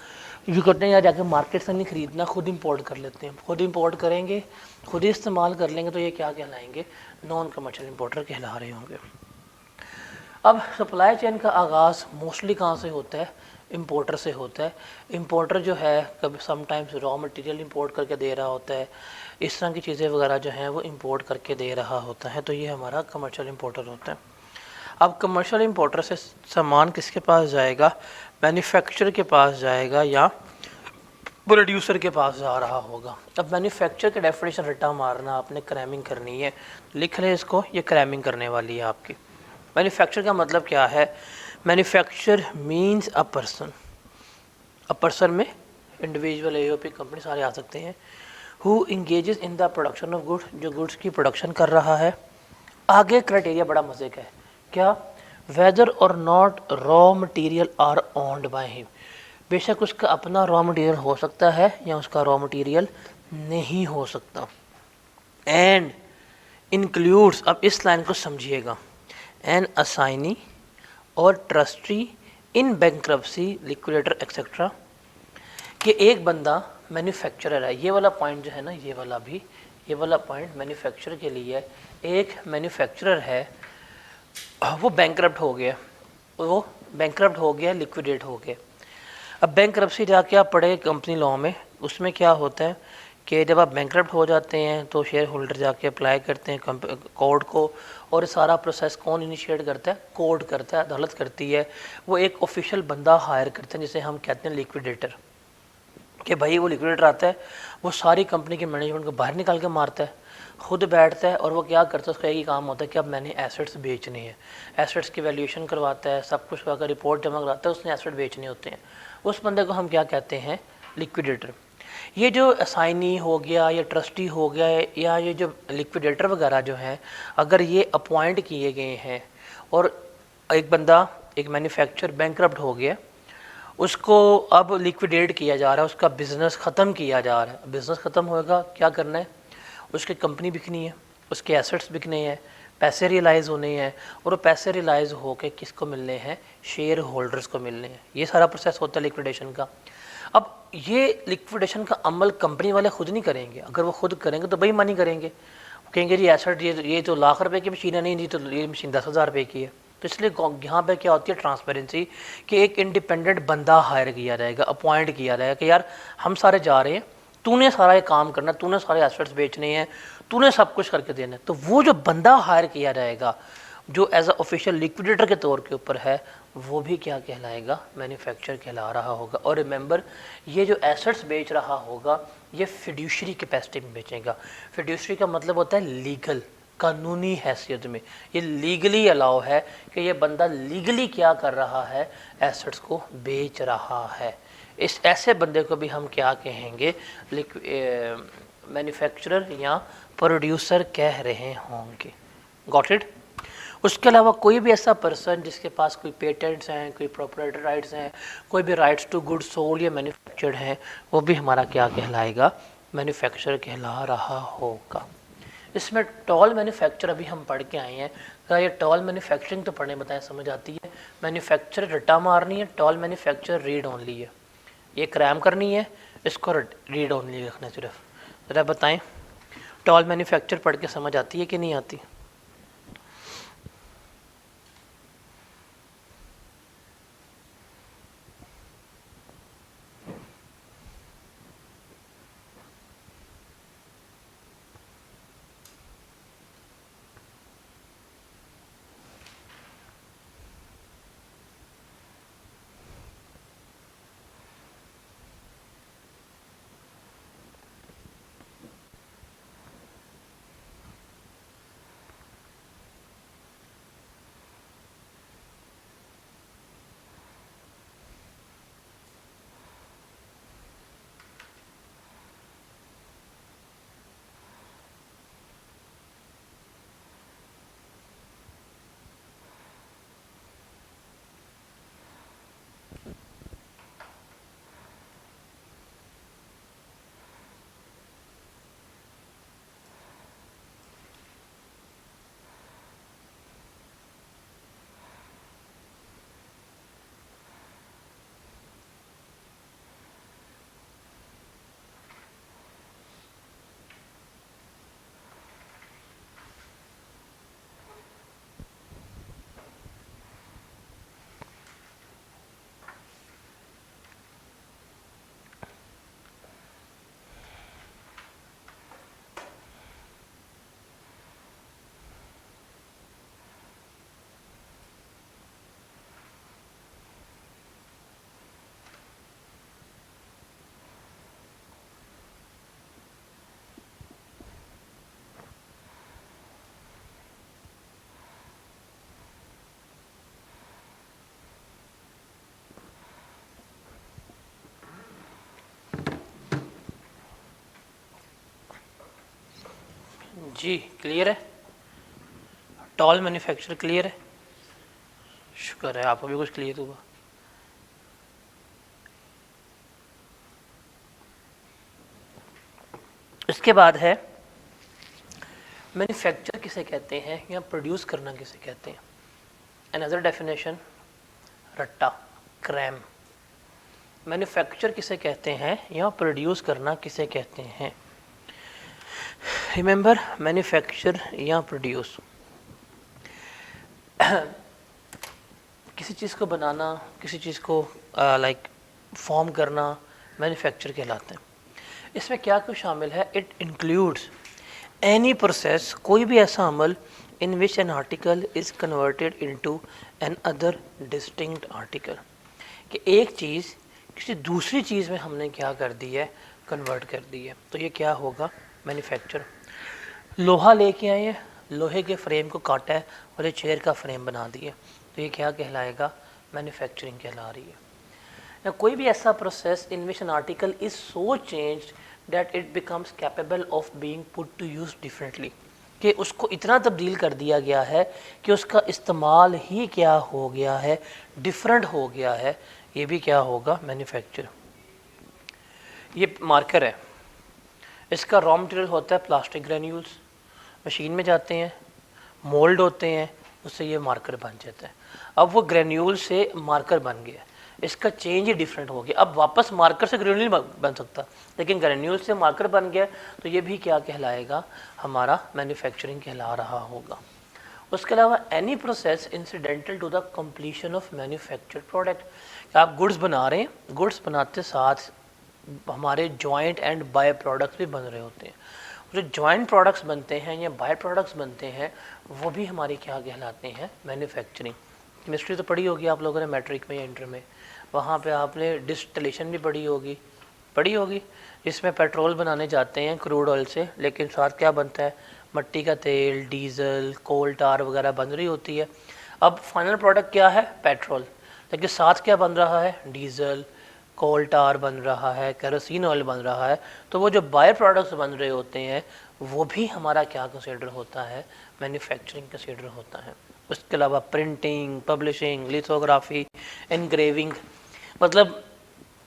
ये करते हैं यार जाके मार्केट से नहीं खरीदना, खुद इंपोर्ट कर लेते हैं, खुद इंपोर्ट करेंगे, खुद ही इस्तेमाल कर लेंगे, तो ये क्या कहलाएंगे, नॉन कमर्शियल इंपोर्टर कहला रहे होंगे। अब सप्लाई चेन का आगाज़ मोस्टली कहाँ से होता है, इंपोर्टर से होता है। इंपोर्टर जो है कभी समटाइम्स रॉ मटेरियल इंपोर्ट करके दे रहा होता है, इस तरह की चीज़ें वगैरह जो हैं वो इंपोर्ट करके दे रहा होता है, तो ये हमारा कमर्शियल इंपोर्टर होता है। अब कमर्शियल इंपोर्टर से सामान किसके पास जाएगा, मैन्युफैक्चरर के पास जाएगा या प्रोड्यूसर के पास जा रहा होगा। अब मैन्युफैक्चरर के डेफिनेशन रट्टा मारना, आपने क्रैमिंग करनी है, लिख लें इसको, ये क्रैमिंग करने वाली है आपकी। मैन्युफैक्चर का मतलब क्या है, manufacture means a person, a person में इंडिविजुअल, एओपी, कंपनी सारे आ सकते हैं। Who engages in the production of goods, जो गुड्स की प्रोडक्शन कर रहा है। आगे क्राइटेरिया बड़ा मज़े का है, क्या? वेदर और not raw material are owned by him, बेशक उसका अपना रॉ मटेरियल हो सकता है या उसका रॉ मटेरियल नहीं हो सकता। एंड इंक्लूड्स, अब इस लाइन को समझिएगा, एन असाइनी और ट्रस्टी इन बैंक्रप्सी, लिक्विडेटर एक्सेट्रा, कि एक बंदा मैन्युफैक्चरर है। ये वाला पॉइंट जो है ना, ये वाला भी, ये वाला पॉइंट मैन्युफैक्चरर के लिए है। एक मैन्युफैक्चरर है, वो बैंक्रप्ट हो गया, वो बैंक्रप्ट हो गया, लिक्विडेट हो गया। अब बैंक्रप्सी जाके आप पढ़े कंपनी लॉ में, उसमें क्या होता है कि जब आप बैंक्रप्ट हो जाते हैं तो शेयर होल्डर जाके अप्लाई करते हैं कोर्ट को, और सारा प्रोसेस कौन इनिशिएट करता है? कोर्ट करता है, अदालत करती है। वो एक ऑफिशियल बंदा हायर करते हैं जिसे हम कहते हैं लिक्विडेटर, कि भाई वो लिक्विडेटर आता है, वो सारी कंपनी के मैनेजमेंट को बाहर निकाल के मारता है, खुद बैठता है और वो क्या करता है, उसका एक ही काम होता है कि अब मैंने एसेट्स बेचने हैं, एसेट्स की वैल्यूएशन करवाता है, सब कुछ करके रिपोर्ट जमा कराता है, उसने एसेट बेचने होते हैं। उस बंदे को हम क्या कहते हैं? लिक्विडेटर। ये जो असाइनी हो गया या ट्रस्टी हो गया या ये जो लिक्विडेटर वगैरह जो हैं, अगर ये अपॉइंट किए गए हैं और एक बंदा, एक मैन्युफैक्चरर बैंकरप्ट हो गया, उसको अब लिक्विडेट किया जा रहा है, उसका बिज़नेस ख़त्म किया जा रहा है। बिज़नेस ख़त्म होएगा, क्या करना है? उसकी कंपनी बिकनी है, उसके एसेट्स बिकने हैं, पैसे रियलाइज़ होने हैं, और वो पैसे रियलाइज़ होके किसको मिलने हैं? शेयर होल्डर्स को मिलने हैं। ये सारा प्रोसेस होता है लिक्विडेशन का। अब ये लिक्विडेशन का अमल कंपनी वाले खुद नहीं करेंगे, अगर वो खुद करेंगे तो बेईमानी करेंगे, कहेंगे जी एसेट ये तो लाख रुपए की मशीन है, नहीं जी तो ये मशीन 10,000 रुपये की है। तो इसलिए यहाँ पे क्या होती है? ट्रांसपेरेंसी, कि एक इंडिपेंडेंट बंदा हायर किया जाएगा, अपॉइंट किया जाएगा कि यार हम सारे जा रहे हैं, तूने सारा ये काम करना, तूने सारे एसेट्स बेचने हैं, तूने सब कुछ करके देना है। तो वो जो बंदा हायर किया जाएगा जो एज अ ऑफिशियल लिक्विडेटर के तौर के ऊपर है, वो भी क्या कहलाएगा? मैन्युफैक्चरर कहला रहा होगा। और रिमेंबर, ये जो एसेट्स बेच रहा होगा ये फिड्यूशरी कैपेसिटी में बेचेगा। फिड्यूशरी का मतलब होता है लीगल, कानूनी हैसियत में, ये लीगली अलाउ है कि ये बंदा लीगली क्या कर रहा है? एसेट्स को बेच रहा है। इस ऐसे बंदे को भी हम क्या कहेंगे? मैन्युफैक्चरर या प्रोड्यूसर कह रहे होंगे। Got it? उसके अलावा कोई भी ऐसा पर्सन जिसके पास कोई पेटेंट्स हैं, कोई प्रॉपर्टी राइट्स हैं, कोई भी राइट्स टू गुड सोल्ड या मैन्युफैक्चर्ड हैं, वो भी हमारा क्या कहलाएगा? मैन्युफैक्चरर कहला रहा होगा। इसमें टॉल मैन्युफैक्चर अभी हम पढ़ के आए हैं, तो ये टॉल मैन्युफैक्चरिंग तो पढ़ने बताएं समझ आती है। मैन्युफैक्चर रट्टा मारनी है, टॉल मैन्युफैक्चर रीड ओनली है। ये क्रैम करनी है, इसको रीड ओनली रखना सिर्फ। ज़रा बताएं, टॉल मैन्युफैक्चर पढ़ के समझ आती है कि नहीं आती? जी क्लियर है, टॉल मैन्युफैक्चर क्लियर है, शुक्र है आपको भी कुछ क्लियर हुआ। इसके बाद है मैन्युफैक्चर किसे कहते हैं या प्रोड्यूस करना किसे कहते हैं। अनदर डेफिनेशन, रट्टा, क्रैम। मैन्युफैक्चर किसे कहते हैं या प्रोड्यूस करना किसे कहते हैं। रिमेंबर, मैन्युफैक्चर या प्रोड्यूस, किसी चीज़ को बनाना, किसी चीज़ को लाइक फॉर्म करना मैन्युफैक्चर कहलाते हैं। इसमें क्या कुछ शामिल है? इट इंक्लूड्स एनी प्रोसेस, कोई भी ऐसा अमल in which an article is converted into another distinct article, कि एक चीज़ किसी दूसरी चीज़ में हमने क्या कर दी है, कन्वर्ट कर दी है, तो ये क्या होगा, मैन्युफैक्चर। लोहा लेके आए हैं, लोहे के फ्रेम को काटा है और ये चेयर का फ्रेम बना दिया, तो ये क्या कहलाएगा, मैन्युफैक्चरिंग कहला रही है। या कोई भी ऐसा process in which an article is so changed that it becomes capable of being put to use differently, कि उसको इतना तब्दील कर दिया गया है कि उसका इस्तेमाल ही क्या हो गया है, डिफरेंट हो गया है, ये भी क्या होगा, मैन्युफैक्चर। ये मार्कर है, इसका रॉ मटेरियल होता है प्लास्टिक ग्रेन्यूल्स, मशीन में जाते हैं, मोल्ड होते हैं, उससे ये मार्कर बन जाता है। अब वो ग्रेन्यूल से मार्कर बन गया, इसका चेंज ही डिफरेंट हो गया, अब वापस मार्कर से ग्रेन्यूल बन सकता, लेकिन ग्रेन्यूल से मार्कर बन गया, तो ये भी क्या कहलाएगा, हमारा मैन्युफैक्चरिंग कहला रहा होगा। उसके अलावा any process incidental to the completion of manufactured product, आप गुड्स बना रहे हैं, गुड्स बनाते साथ हमारे जॉइंट एंड बाय प्रोडक्ट्स भी बन रहे होते हैं, जो जॉइंट प्रोडक्ट्स बनते हैं या बाय प्रोडक्ट्स बनते हैं वो भी हमारी क्या कहलाते हैं, मैन्युफैक्चरिंग। केमिस्ट्री तो पढ़ी होगी आप लोगों ने मैट्रिक में या इंटर में, वहाँ पे आपने डिस्टिलेशन भी पढ़ी होगी, इसमें पेट्रोल बनाने जाते हैं क्रूड ऑयल से, लेकिन साथ क्या बनता है, मट्टी का तेल, डीजल, कोल टार वगैरह बन रही होती है। अब फाइनल प्रोडक्ट क्या है, पेट्रोल, लेकिन साथ क्या बन रहा है, डीजल, कोल टार बन रहा है, केरोसिन ऑयल बन रहा है, तो वो जो बाय प्रोडक्ट्स बन रहे होते हैं वो भी हमारा क्या कंसीडर होता है, मैन्युफैक्चरिंग कंसीडर होता है। उसके अलावा प्रिंटिंग, पब्लिशिंग, लिथोग्राफी, एनग्रेविंग, मतलब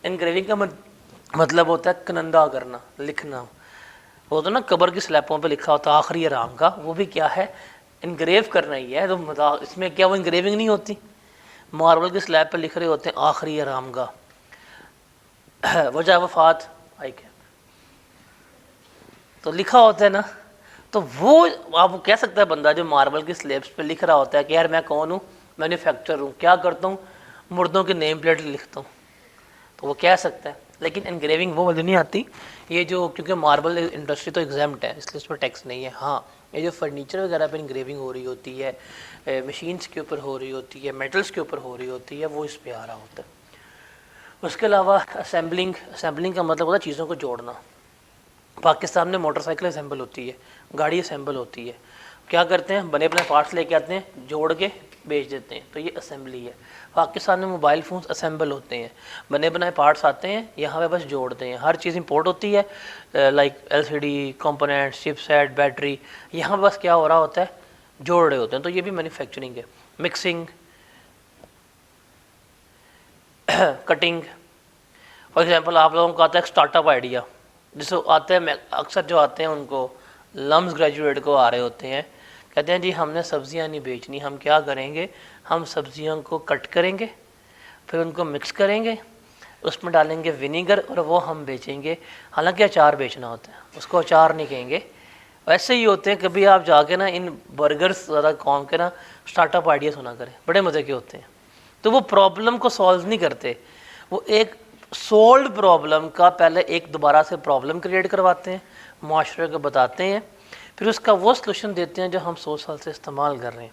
एनग्रेविंग का मतलब होता है कनंदा करना, लिखना, वो तो ना कब्र की स्लैबों पे लिखा होता है आखिरी आराम का, वो भी क्या है, इनग्रेव करना ही है, तो इसमें क्या वो इनग्रेविंग नहीं होती, मार्बल की स्लैब पे लिख रहे होते हैं आखिरी आराम का, वजह वफात आई क्या, तो लिखा होता है ना, तो वो आप कह सकता है बंदा जो मार्बल की स्लैब्स पे लिख रहा होता है कि यार मैं कौन हूँ, मैन्युफैक्चरर हूँ, क्या करता हूँ, मुर्दों की नेम प्लेट लिखता हूँ, तो वो कह सकता है। लेकिन एनग्रेविंग वो वाली नहीं आती, ये जो, क्योंकि मार्बल इंडस्ट्री तो एग्जाम्प्ट है इसलिए उस पर टैक्स नहीं है। हाँ, ये जो फर्नीचर वगैरह पे एनग्रेविंग हो रही होती है, मशीन्स के ऊपर हो रही होती है, मेटल्स के ऊपर हो रही होती है, वो इस पर आ रहा होता है। उसके अलावा असेंबलिंग का मतलब होता है चीज़ों को जोड़ना। पाकिस्तान में मोटरसाइकिल असेंबल होती है, गाड़ी असेंबल होती है, क्या करते हैं, बने अपने पार्ट्स लेके आते हैं, जोड़ के बेच देते हैं, तो ये असेंबली है। पाकिस्तान में मोबाइल फ़ोन्स असेंबल होते हैं, बने बनाए पार्ट्स आते हैं, यहाँ पे बस जोड़ते हैं, हर चीज़ इंपोर्ट होती है, like LCD components, chipset, battery, यहाँ पे बस क्या हो रहा होता है, जोड़ रहे होते हैं, तो ये भी मैन्युफैक्चरिंग है। मिक्सिंग, कटिंग, फॉर एग्जांपल आप लोगों को आता है स्टार्टअप आइडिया, जिसको आते हैं, अक्सर जो आते हैं उनको लम्स ग्रेजुएट को आ रहे होते हैं, कहते हैं जी हमने सब्जियां नहीं बेचनी, हम क्या करेंगे, हम सब्जियों को कट करेंगे, फिर उनको मिक्स करेंगे, उसमें डालेंगे विनीगर और वो हम बेचेंगे। हालांकि अचार बेचना होता है, उसको अचार नहीं कहेंगे। वैसे ही होते हैं, कभी आप जाके ना इन बर्गर्स ज़्यादा कौन के ना स्टार्टअप आइडिया सुना करें, बड़े मज़े के होते हैं। तो वो प्रॉब्लम को सॉल्व नहीं करते, वो एक सोल्व प्रॉब्लम का पहले एक दोबारा से प्रॉब्लम क्रिएट करवाते हैं, माशरे को बताते हैं, फिर उसका वो सलूशन देते हैं जो हम 100 साल से इस्तेमाल कर रहे हैं।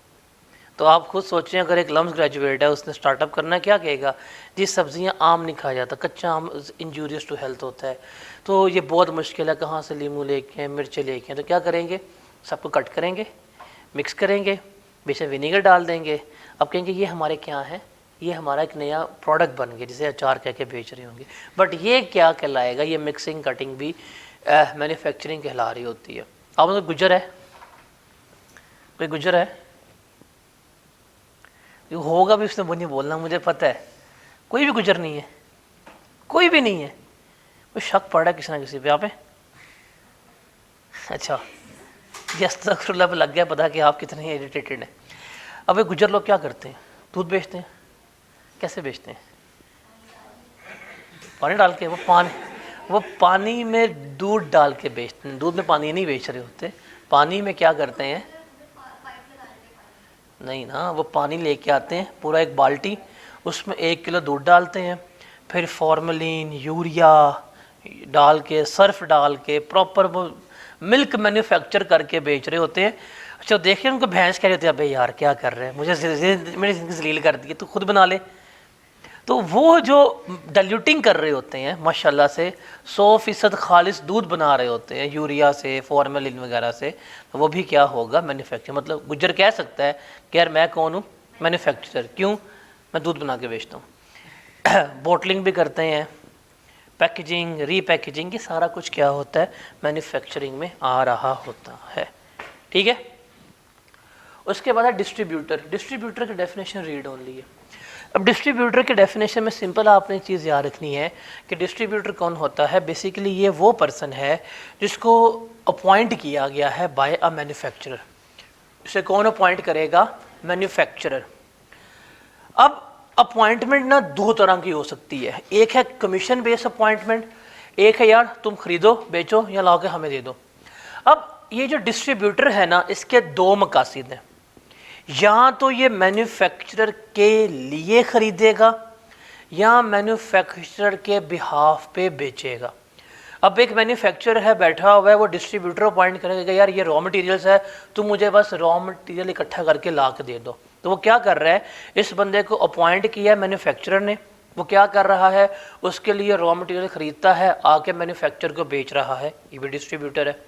तो आप खुद सोचें, अगर एक लम्स ग्रेजुएट है, उसने स्टार्टअप करना, क्या कहेगा जी सब्जियां आम नहीं खाया जाता, कच्चा आम इंजूरियस टू हेल्थ होता है, तो ये बहुत मुश्किल है, कहाँ से लीमू लेके आए, मिर्चें लेके आए, तो क्या करेंगे, सबको कट करेंगे, मिक्स करेंगे, बीच में विनीगर डाल देंगे, अब कहेंगे ये हमारे क्या है, ये हमारा एक नया प्रोडक्ट बन गया जिसे अचार कह के बेच रहे होंगे। बट ये क्या कहलाएगा, ये मिक्सिंग कटिंग भी मैन्युफैक्चरिंग कहला रही होती है। अब तो गुजर है, कोई गुजर है? जो होगा भी उसने वो नहीं बोलना, मुझे पता है। कोई भी गुजर नहीं है, कोई भी नहीं है। कोई शक पड़ रहा है किसी ना किसी पे यहाँ पे? अच्छा, ये अस्तगफिरुल्लाह पे लग गया पता कि आप कितने इरिटेटेड हैं। अब ये गुजर लोग क्या करते हैं? दूध बेचते हैं। कैसे बेचते हैं? पानी डाल के। वो पानी में दूध डाल के बेचते हैं। दूध में पानी नहीं बेच रहे होते, पानी में क्या करते हैं? नहीं ना, वो पानी लेके आते हैं पूरा एक बाल्टी, उसमें 1 किलो दूध डालते हैं, फिर फॉर्मेलिन, यूरिया डाल के, सर्फ डाल के प्रॉपर वो मिल्क मैन्युफैक्चर करके बेच रहे होते हैं। अच्छा, देखिए उनको भैंस कह रही होती है, अबे यार क्या कर रहे हैं, मुझे मैंने जलील कर दी, तू खुद बना ले। तो वो जो डाइल्यूटिंग कर रहे होते हैं माशाल्लाह से 100% खालिस दूध बना रहे होते हैं यूरिया से, फॉर्मेलिन वगैरह से, तो वो भी क्या होगा? मैन्युफैक्चर। मतलब गुज्जर कह सकता है कि यार मैं कौन हूँ? मैन्युफैक्चरर। क्यों? मैं दूध बना के बेचता हूँ। बोटलिंग भी करते हैं, पैकेजिंग, रीपैकेजिंग, ये सारा कुछ क्या होता है? मैन्युफैक्चरिंग में आ रहा होता है। ठीक है। उसके बाद है डिस्ट्रीब्यूटर। डिस्ट्रीब्यूटर की डेफिनेशन रीड ओनली है। अब डिस्ट्रीब्यूटर के डेफिनेशन में सिंपल आपने चीज़ याद रखनी है कि डिस्ट्रीब्यूटर कौन होता है। बेसिकली ये वो पर्सन है जिसको अपॉइंट किया गया है बाय अ मैन्युफैक्चरर। इसे कौन अपॉइंट करेगा? मैन्युफैक्चरर। अब अपॉइंटमेंट ना 2 तरह की हो सकती है। एक है कमीशन बेस्ड अपॉइंटमेंट, एक है यार तुम खरीदो, बेचो या ला के हमें दे दो। अब ये जो डिस्ट्रीब्यूटर है ना, इसके 2 मकासद हैं। या तो ये मैन्युफैक्चरर के लिए खरीदेगा या मैन्युफैक्चरर के बिहाफ पे बेचेगा। अब एक मैन्युफैक्चरर है बैठा हुआ है, वो डिस्ट्रीब्यूटर अपॉइंट करेगा, यार ये रॉ मटेरियल्स है, तुम मुझे बस रॉ मटेरियल इकट्ठा करके ला के दे दो। तो वो क्या कर रहा है? इस बंदे को अपॉइंट किया है मैन्युफैक्चरर ने, वो क्या कर रहा है? उसके लिए रॉ मटेरियल खरीदता है, आके मैन्युफैक्चरर को बेच रहा है। ये भी डिस्ट्रीब्यूटर है।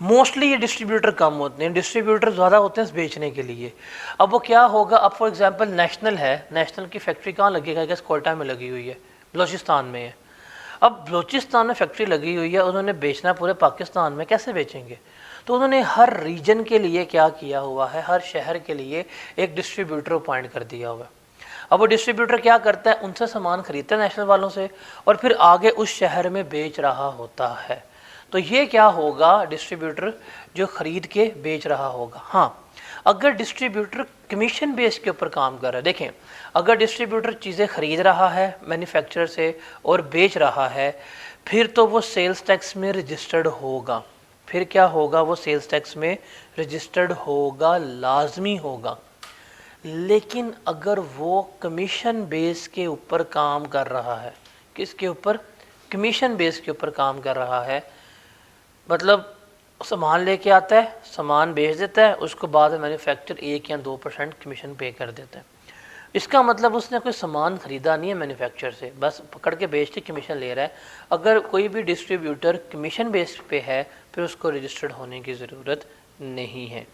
मोस्टली ये डिस्ट्रीब्यूटर कम होते हैं, डिस्ट्रीब्यूटर ज़्यादा होते हैं बेचने के लिए। अब वो क्या होगा? अब फॉर एग्जांपल नेशनल है, नेशनल की फैक्ट्री कहाँ लगी है? कोयटा में लगी हुई है, बलूचिस्तान में है। अब बलूचिस्तान में फैक्ट्री लगी हुई है, उन्होंने बेचना पूरे पाकिस्तान में, कैसे बेचेंगे? तो उन्होंने हर रीजन के लिए क्या किया हुआ है? हर शहर के लिए एक डिस्ट्रीब्यूटर अपॉइंट कर दिया हुआ है। अब वो डिस्ट्रीब्यूटर क्या करता है? उनसे सामान खरीदता है नेशनल वालों से, और फिर आगे उस शहर में बेच रहा होता है। तो ये क्या होगा? डिस्ट्रीब्यूटर जो खरीद के बेच रहा होगा। हाँ, अगर डिस्ट्रीब्यूटर कमीशन बेस के ऊपर काम कर रहा है, देखें, अगर डिस्ट्रीब्यूटर चीज़ें खरीद रहा है मैन्युफैक्चरर से और बेच रहा है, फिर तो वो सेल्स टैक्स में रजिस्टर्ड होगा। फिर क्या होगा? वो सेल्स टैक्स में रजिस्टर्ड होगा, लाजमी होगा। लेकिन अगर वो कमीशन बेस के ऊपर काम कर रहा है, किसके ऊपर? कमीशन बेस के ऊपर काम कर रहा है, मतलब सामान लेके आता है, सामान बेच देता है, उसको बाद में मैन्युफैक्चर 1 या 2% कमीशन पे कर देता है। इसका मतलब उसने कोई सामान ख़रीदा नहीं है मैन्युफैक्चर से, बस पकड़ के बेच के कमीशन ले रहा है। अगर कोई भी डिस्ट्रीब्यूटर कमीशन बेस्ड पे है, फिर उसको रजिस्टर्ड होने की ज़रूरत नहीं है।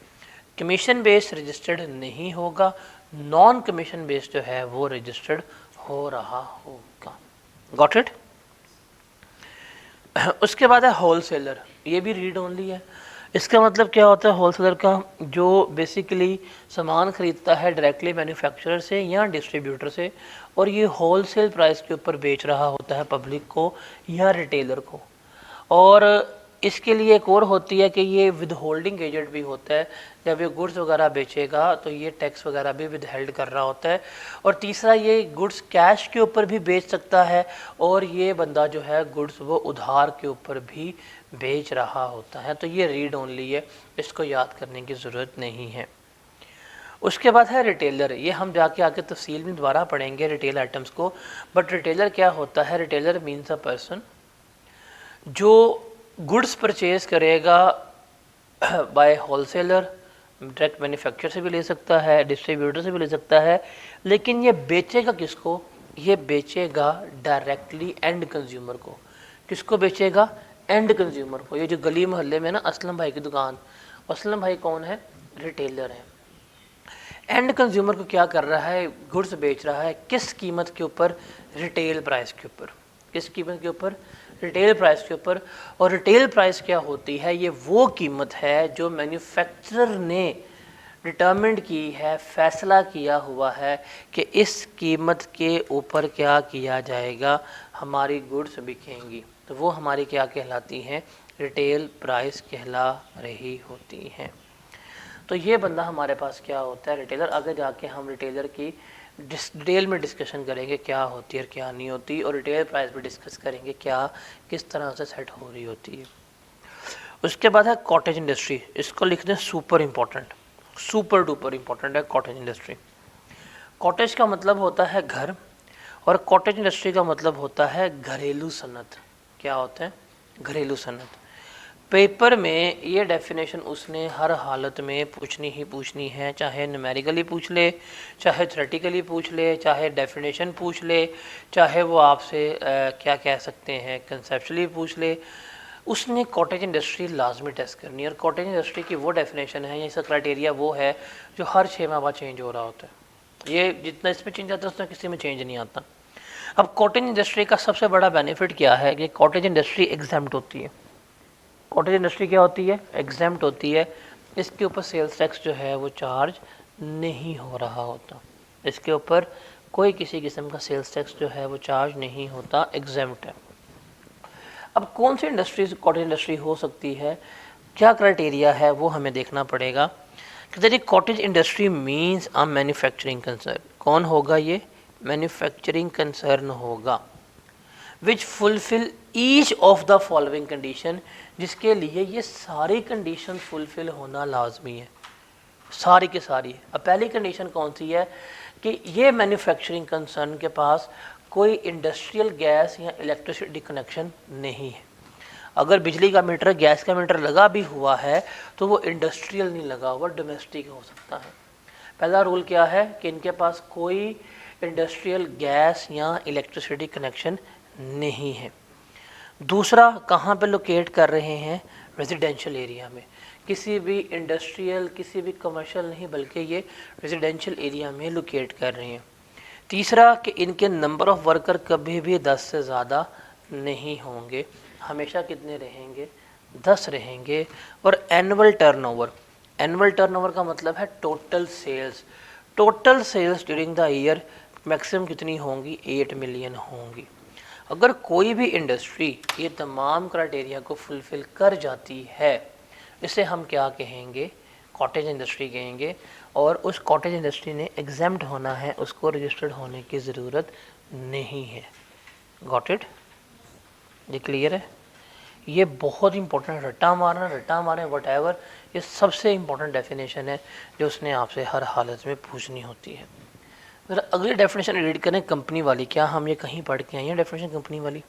कमीशन बेस्ड रजिस्टर्ड नहीं होगा, नॉन कमीशन बेस्ड जो है वो रजिस्टर्ड हो रहा होगा। Got it? उसके बाद है होलसेलर। ये भी रीड ओनली है। इसका मतलब क्या होता है होलसेलर का? जो बेसिकली सामान ख़रीदता है डायरेक्टली मैन्युफैक्चरर से या डिस्ट्रीब्यूटर से, और ये होलसेल प्राइस के ऊपर बेच रहा होता है पब्लिक को या रिटेलर को। और इसके लिए एक और होती है कि ये विद होल्डिंग एजेंट भी होता है। जब ये गुड्स वगैरह बेचेगा तो ये टैक्स वगैरह भी विद हेल्ड कर रहा होता है। और तीसरा, ये गुड्स कैश के ऊपर भी बेच सकता है, और ये बंदा जो है गुड्स वो उधार के ऊपर भी बेच रहा होता है। तो ये रीड ओनली है, इसको याद करने की ज़रूरत नहीं है। उसके बाद है रिटेलर। ये हम जाके आके तफसील में दोबारा पढ़ेंगे रिटेल आइटम्स को। बट रिटेलर क्या होता है? रिटेलर मीन्स अ पर्सन जो गुड्स परचेज करेगा बाय होलसेलर, डायरेक्ट मैन्युफैक्चरर से भी ले सकता है, डिस्ट्रीब्यूटर से भी ले सकता है, लेकिन ये बेचेगा किसको? ये बेचेगा डायरेक्टली एंड कंज्यूमर को। किसको बेचेगा? एंड कंज्यूमर को। ये जो गली मोहल्ले में ना असलम भाई की दुकान, असलम भाई कौन है? रिटेलर है। एंड कंज्यूमर को क्या कर रहा है? गुड्स बेच रहा है। किस कीमत के ऊपर? रिटेल प्राइस के ऊपर। किस कीमत के ऊपर? रिटेल प्राइस के ऊपर। और रिटेल प्राइस क्या होती है? ये वो कीमत है जो मैन्युफैक्चरर ने डिटर्मिनेंट की है, फैसला किया हुआ है कि इस कीमत के ऊपर क्या किया जाएगा, हमारी गुड्स बिकेंगी, तो वो हमारी क्या कहलाती हैं? रिटेल प्राइस कहला रही होती हैं। तो ये बंदा हमारे पास क्या होता है? रिटेलर। आगे जाके हम रिटेलर की डिटेल में डिस्कशन करेंगे क्या होती है और क्या नहीं होती, और रिटेल प्राइस भी डिस्कस करेंगे क्या किस तरह से सेट हो रही होती है। उसके बाद है कॉटेज इंडस्ट्री। इसको लिख दें super important, super duper important है कॉटेज इंडस्ट्री। कॉटेज का मतलब होता है घर, और कॉटेज इंडस्ट्री का मतलब होता है घरेलू सनत। क्या होता है? घरेलू सनत। पेपर में ये डेफिनेशन उसने हर हालत में पूछनी ही पूछनी है, चाहे न्यूमेरिकली पूछ ले, चाहे थ्योरेटिकली पूछ ले, चाहे डेफिनेशन पूछ ले, चाहे वो आपसे क्या कह सकते हैं कंसेप्चुअली पूछ ले, उसने कॉटेज इंडस्ट्री लाजमी टेस्ट करनी है। और कॉटेज इंडस्ट्री की वो डेफिनेशन है या इसका क्राइटेरिया वो है जो हर 6 माह बाद चेंज हो रहा होता है। ये जितना इसमें चेंज आता है उतना किसी में चेंज नहीं आता। अब कॉटेज इंडस्ट्री का सबसे बड़ा बेनिफिट क्या है कि कॉटेज इंडस्ट्री एग्जाम्प्ट होती है। कॉटेज इंडस्ट्री क्या होती है? एग्जाम्प्ट होती है। इसके ऊपर सेल्स टैक्स जो है वो चार्ज नहीं हो रहा होता, इसके ऊपर कोई किसी किस्म का सेल्स टैक्स जो है वो चार्ज नहीं होता, एग्जाम्प्ट है। अब कौन सी इंडस्ट्रीज कॉटेज इंडस्ट्री हो सकती है, क्या क्राइटेरिया है, वो हमें देखना पड़ेगा। कि cottage industry means a manufacturing concern. कौन होगा ये? मैन्युफैक्चरिंग कंसर्न होगा। Which fulfil each of the following condition, जिसके लिए ये सारी कंडीशन फुलफिल होना लाजमी है, सारी की सारी। अब पहली कंडीशन कौन सी है? कि ये मैन्युफैक्चरिंग कंसर्न के पास कोई इंडस्ट्रियल गैस या इलेक्ट्रिसिटी कनेक्शन नहीं है। अगर बिजली का मीटर, गैस का मीटर लगा भी हुआ है तो वो इंडस्ट्रियल नहीं लगा हुआ, डोमेस्टिक हो सकता है। पहला रूल क्या है? कि इनके पास कोई इंडस्ट्रियल गैस या इलेक्ट्रिसिटी कनेक्शन नहीं है। दूसरा, कहाँ पे लोकेट कर रहे हैं? रेजिडेंशियल एरिया में। किसी भी इंडस्ट्रियल, किसी भी कमर्शियल नहीं, बल्कि ये रेजिडेंशियल एरिया में लोकेट कर रहे हैं। तीसरा, कि इनके नंबर ऑफ वर्कर कभी भी 10 से ज़्यादा नहीं होंगे, हमेशा कितने रहेंगे? 10 रहेंगे। और एनुअल टर्नओवर, एनुअल टर्नओवर का मतलब है total sales. Total sales during the year maximum कितनी होंगी? 8 मिलियन होंगी। अगर कोई भी इंडस्ट्री ये तमाम क्राइटेरिया को फुलफ़िल कर जाती है, इसे हम क्या कहेंगे? कॉटेज इंडस्ट्री कहेंगे। और उस कॉटेज इंडस्ट्री ने एग्जाम्प्ट होना है, उसको रजिस्टर्ड होने की ज़रूरत नहीं है। Got it? ये क्लियर है? ये बहुत इंपॉर्टेंट, रट्टा मारें वट, ये सबसे इंपॉर्टेंट डेफिनेशन है जो उसने आपसे हर हालत में पूछनी होती है। ज़रा अगली डेफिनेशन रीड करें, कंपनी वाली। क्या हम ये कहीं पढ़ के आए हैं डेफिनेशन कंपनी वाली?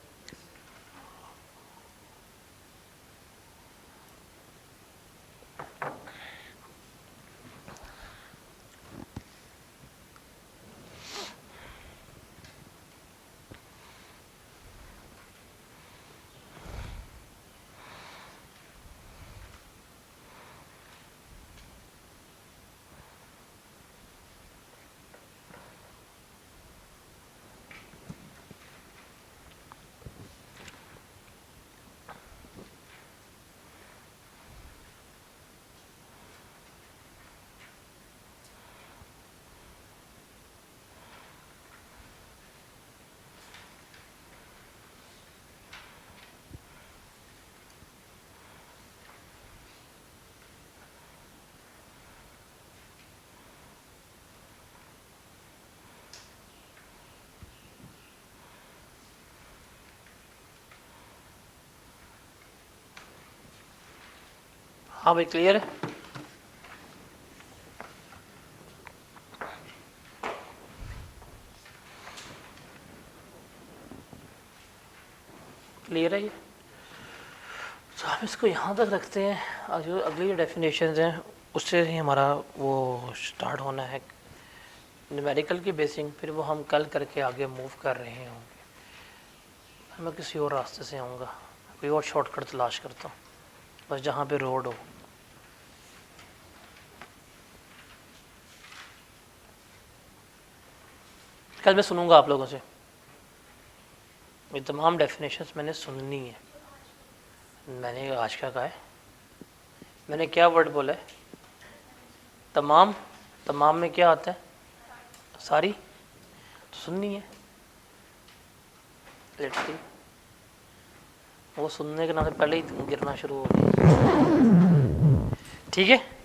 हाँ भाई, क्लियर है? क्लियर है ये? तो हम इसको यहाँ तक रखते हैं, और जो अगली डेफिनेशन हैं उससे ही हमारा वो स्टार्ट होना है न्यूमेरिकल की बेसिंग, फिर वो हम कल करके आगे मूव कर रहे होंगे। मैं किसी और रास्ते से आऊँगा, कोई और शॉर्टकट तलाश करता हूँ, बस जहाँ पे रोड हो। कल मैं सुनूंगा आप लोगों से। ये तमाम डेफिनेशंस मैंने सुननी है। मैंने आज क्या कहा है, मैंने क्या वर्ड बोला है, तमाम। तमाम में क्या आता है, सारी, तो सुननी है। लेट्स सी, वो सुनने के नाम से पहले ही गिरना शुरू हो गया। ठीक है।